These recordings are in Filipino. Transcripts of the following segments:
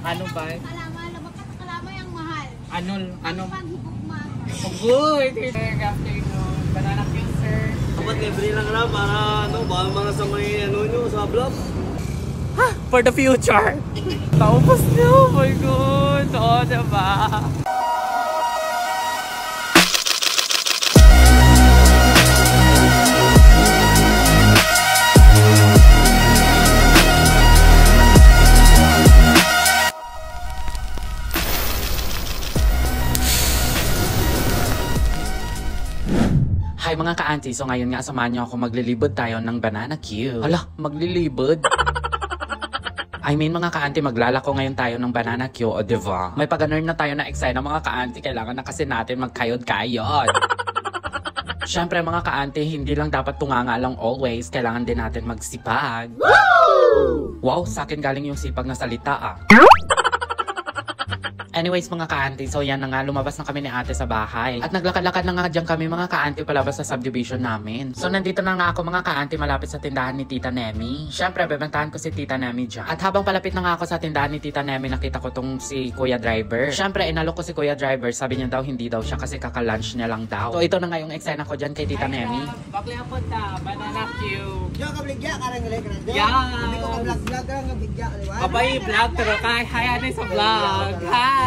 Ano ba? Kalama yung mahal. Ano? Paghibok mahal. Good! Good afternoon. Banana Q, sir. Dapat libre lang na para baka mga sa may nyo sa vlog. For the future! Naubos na! Oh my God! Oo, diba? Hi mga ka-auntie, so ngayon nga samahan niyo ako maglilibot tayo ng Banana Q. Hala, maglilibot? I mean mga ka-auntie, maglalako ngayon tayo ng Banana Q, o diba? May pag-ganun na tayo na excited na mga ka-auntie, kailangan na kasi natin magkayod-kayod. Siyempre mga ka-auntie, hindi lang dapat tunganga lang always, kailangan din natin magsipag. Wow, sa akin galing yung sipag na salita ah. Anyways mga ka-auntie, so yan na nga, lumabas na kami ni ate sa bahay. At naglakad-lakad na nga dyan kami mga ka-auntie palabas sa subdivision namin. So nandito na nga ako mga ka-auntie malapit sa tindahan ni Tita Nemi. Siyempre, bebentahan ko si Tita Nemi dyan. At habang palapit na nga ako sa tindahan ni Tita Nemi, nakita ko tong si Kuya Driver. Siyempre, inalok ko si Kuya Driver, sabi niya daw hindi daw siya kasi kaka-lunch niya lang daw. So ito na nga yung eksena ko dyan kay Tita Nemi. Bakli hapon ta, Banana Q. Diyan ka bligya ka rin galing. Yeah. Hindi ko ka-vlog ka lang bigya. Abay, vlog pero kay hayaan sa vlog. Hi!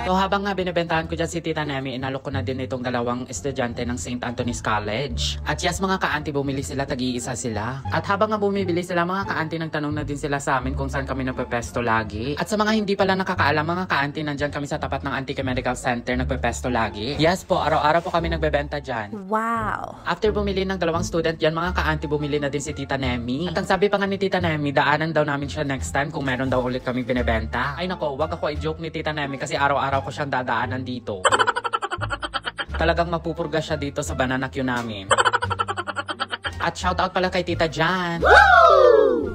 So habang nga binibentahan ko dyan si Tita Nemi, inalok ko na din itong dalawang estudyante ng St. Anthony's College. At yes mga ka-auntie, bumili sila, tag-iisa sila. At habang nga bumibili sila mga ka-auntie, nagtanong na din sila sa amin kung saan kami nagpepesto lagi. At sa mga hindi pala nakakaalam mga ka-auntie, nandyan kami sa tapat ng Antique Medical Center nagpepesto lagi. Yes po, araw-araw po kami nagbebenta dyan. Wow! After bumili ng dalawang student dyan mga ka-auntie, bumili na din si Tita Nemi. At ang sabi pa nga ni Tita Nemi, daanan daw namin siya next time kung meron daw ulit kami binibenta. Ay nako, wag ako i-joke ni Tita Nemi kasi araw-araw ko siyang dadaanan dito. Talagang mapupurga siya dito sa Banana Q namin. At shoutout pala kay Tita Jan.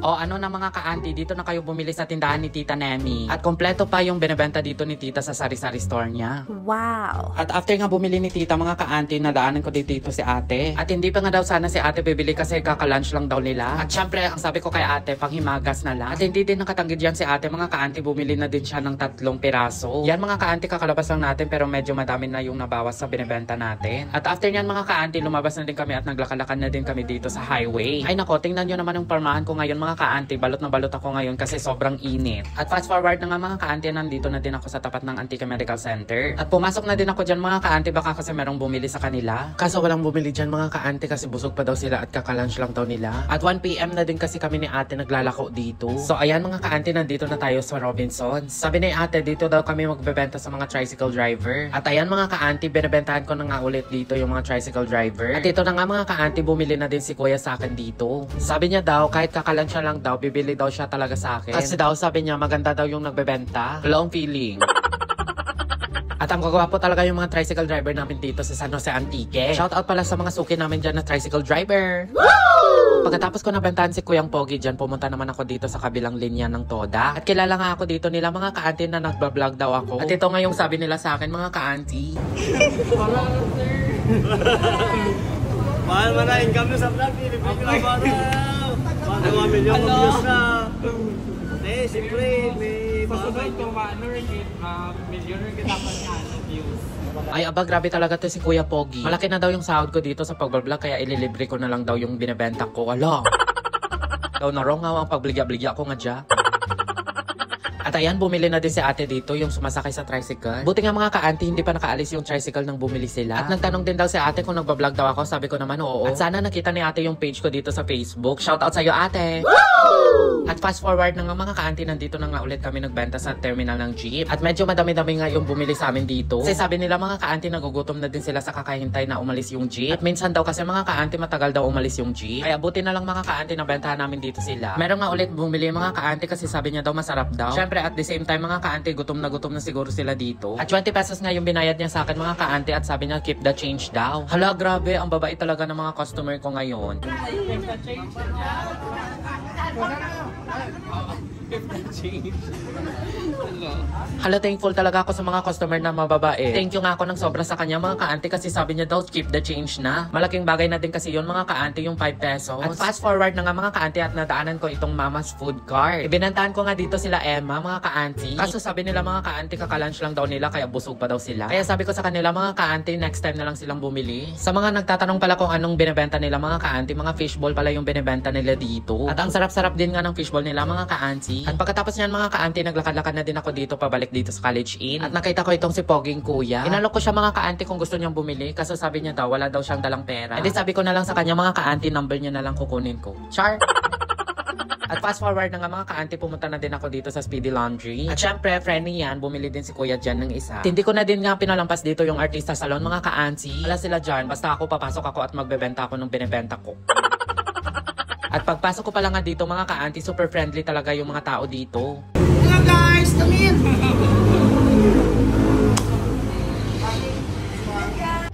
O ano na mga ka-auntie, dito na kayo bumili sa tindahan ni Tita Nemi. At kompleto pa yung binibenta dito ni Tita sa sari-sari store niya. Wow! At after nga bumili ni Tita mga ka-auntie, nadaanan ko dito si ate. At hindi pa nga daw sana si ate bibili kasi kaka-lunch lang daw nila. At syempre, ang sabi ko kay ate, panghimagas na lang. At hindi din nakatanggid yan si ate mga ka-auntie, bumili na din siya ng 3 piraso. Yan mga ka-auntie, kakalabas lang natin pero medyo madami na yung nabawas sa binibenta natin. At after nyan mga ka-auntie, lumabas na din kami at naglakalakan na din kami dito sa highway. Ay nako, tingnan nyo naman yung parmahan ko ngayon mga ka-auntie, balot na balot ako ngayon kasi sobrang init. At fast forward na nga mga ka-auntie, nandito na din ako sa tapat ng Antique Medical Center. At pumasok na din ako dyan mga ka-auntie, baka kasi merong bumili sa kanila. Kaso walang bumili dyan mga ka-auntie kasi busog pa daw sila at kaka-lunch lang daw nila. At 1 PM na din kasi kami ni ate naglalako dito. So ayan mga ka-auntie, nandito na tayo sa Robinsons. Sabi ni ate, dito daw kami magbebenta sa mga tricycle driver. At ayan mga ka-auntie, binibentahan ko na nga ulit dito yung mga tricycle driver. At ito na nga mga ka-auntie, bumili na din si kuya sa akin dito. Sabi niya daw, kahit kaka-lunch lang daw, bibili daw siya talaga sa akin. Kasi daw sabi niya, maganda daw yung nagbebenta. Long feeling. At ang gagawa po talaga yung mga tricycle driver namin dito sa San Jose Antique. Shoutout pala sa mga suki namin dyan na tricycle driver. Woo! Pagkatapos ko nabentahan si Kuyang Pogi dyan, pumunta naman ako dito sa kabilang linya ng Toda. At kilala nga ako dito nila mga ka-auntie na nagbablog daw ako. At ito nga yung sabi nila sa akin mga ka-auntie. Wala sir. Mahal mo na income na sa vlog. Ilipin ko na ba na? Mga 1 million views na. Eh, siyempre, may Pasunod kung millionaire kita pa niya views. Ay aba, grabe talaga to si Kuya Pogi. Malaki na daw yung sahod ko dito sa pagbablog kaya ililibre ko na lang daw yung binibenta ko. Ala! Daw na wrong ang pagbligya-bligya ko nga dyan. At ayan, bumili na din si ate dito, yung sumasakay sa tricycle. Buti nga mga ka-auntie, hindi pa nakaalis yung tricycle nang bumili sila. At nagtanong din daw si ate kung nagbablog daw ako. Sabi ko naman oo. At sana nakita ni ate yung page ko dito sa Facebook. Shoutout sa'yo ate! Woo! At fast forward na nga mga ka-auntie, nandito na nga ulit kami nagbenta sa terminal ng jeep. At medyo madami-dami nga yung bumili sa amin dito. Kasi sabi nila mga ka-auntie, nagugutom na din sila sa kakahintay na umalis yung jeep. At minsan daw kasi mga ka-auntie, matagal daw umalis yung jeep. Kaya buti na lang mga ka-auntie, nabentahan namin dito sila. Meron nga ulit bumili mga ka-auntie kasi sabi niya daw masarap daw. Syempre at the same time mga ka-auntie, gutom na siguro sila dito. At 20 pesos nga yung binayad niya sa akin mga ka-auntie at sabi niya keep the change daw. Hala, grabe, ang babae talaga ng mga customer ko ngayon. Hala, thankful talaga ako sa mga customer na mababae. Thank you nga ako ng sobra sa kanya mga ka-auntie kasi sabi niya daw keep the change na. Malaking bagay na din kasi yun mga ka-auntie yung 5 pesos. At fast forward na nga mga ka-auntie at nadaanan ko itong Mama's Food Cart. Ibinantahan ko nga dito sila Emma mga ka-auntie. Kaso sabi nila mga ka-auntie kaka-lunch lang daw nila kaya busog pa daw sila. Kaya sabi ko sa kanila mga ka-auntie next time na lang silang bumili. Sa mga nagtatanong pala kung anong binebenta nila mga ka-auntie, mga fishball pala yung binebenta nila dito. At ang sarap-sarap din nga ng fishball nila mga ka-auntie. At pagkatapos niyan mga ka-auntie naglakad-lakad na din ako dito pabalik dito sa College Inn. At nakita ko itong si Poging Kuya. Inalok ko siya mga ka-auntie kung gusto niyang bumili kasi sabi niya daw wala daw siyang dalang pera. At sabi ko na lang sa kanya mga ka-auntie number niya na lang kukunin ko. Char! At fast forward na nga mga ka-auntie, pumunta na din ako dito sa Speedy Laundry. At syempre, friendly yan, bumili din si Kuya dyan ng isa. At hindi ko na din nga pinalampas dito yung artista salon mga ka-auntie. Wala sila dyan, basta ako papasok ako at magbebenta ako ng binibenta ko. At pagpasok ko pala nga dito mga ka-auntie, super friendly talaga yung mga tao dito. Hello guys, come in!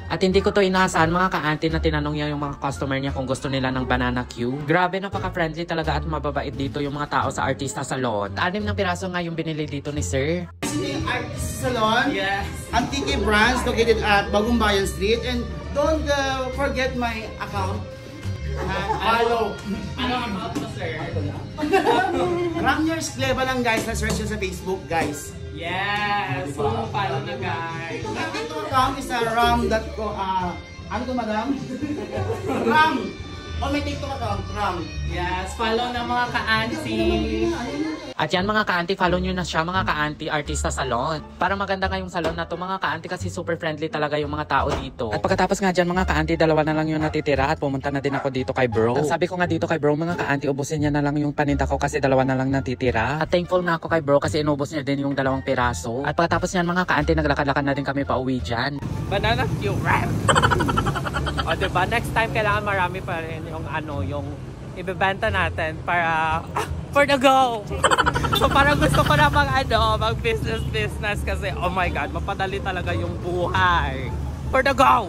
At hindi ko to inaasahan mga ka-auntie na tinanong niya yung mga customer niya kung gusto nila ng banana queue. Grabe, napaka-friendly talaga at mababait dito yung mga tao sa artista salon. 6 na piraso nga yung binili dito ni sir. Artist Salon, yes. Antique Brands located at Bagong Bayan Street. And don't forget my account. Follow. Ano ang about mo sir? Ramyers Cleva lang guys, na-search yun sa Facebook guys. Yes! So, follow na guys. My TikTok account is ram.co. Ano to madam? Ram! Oh, may TikTok account, Ram. Yes, follow na mga ka-auntie. At yan mga ka-auntie, follow nyo na siya mga ka-auntie Artista Salon. Para maganda nga yung salon na to mga ka-auntie kasi super friendly talaga yung mga tao dito. At pagkatapos nga dyan mga ka-auntie, 2 na lang yung natitira at pumunta na din ako dito kay bro. At sabi ko nga dito kay bro mga ka-auntie, ubusin niya na lang yung paninda ko kasi 2 na lang natitira. At thankful na ako kay bro kasi inubos niya din yung 2 piraso. At pagkatapos yan mga ka-auntie, naglakad-lakad na din kami pa uwi dyan. Banana queue wrap. O diba, next time kailangan marami pa rin yung ibebenta natin para for the go. So parang gusto ko na mag business kasi oh my god, mapadali talaga yung buhay. For the go.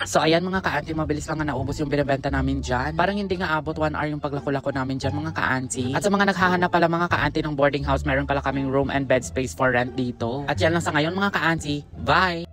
So ayan mga ka-auntie, mabilis lang nga naubos yung binibenta namin dyan. Parang hindi nga abot 1 hour yung paglako-lako namin dyan mga ka-auntie. At sa mga naghahanap pala mga ka-auntie ng boarding house, meron pala kaming room and bed space for rent dito. At yan lang sa ngayon mga ka-auntie. Bye!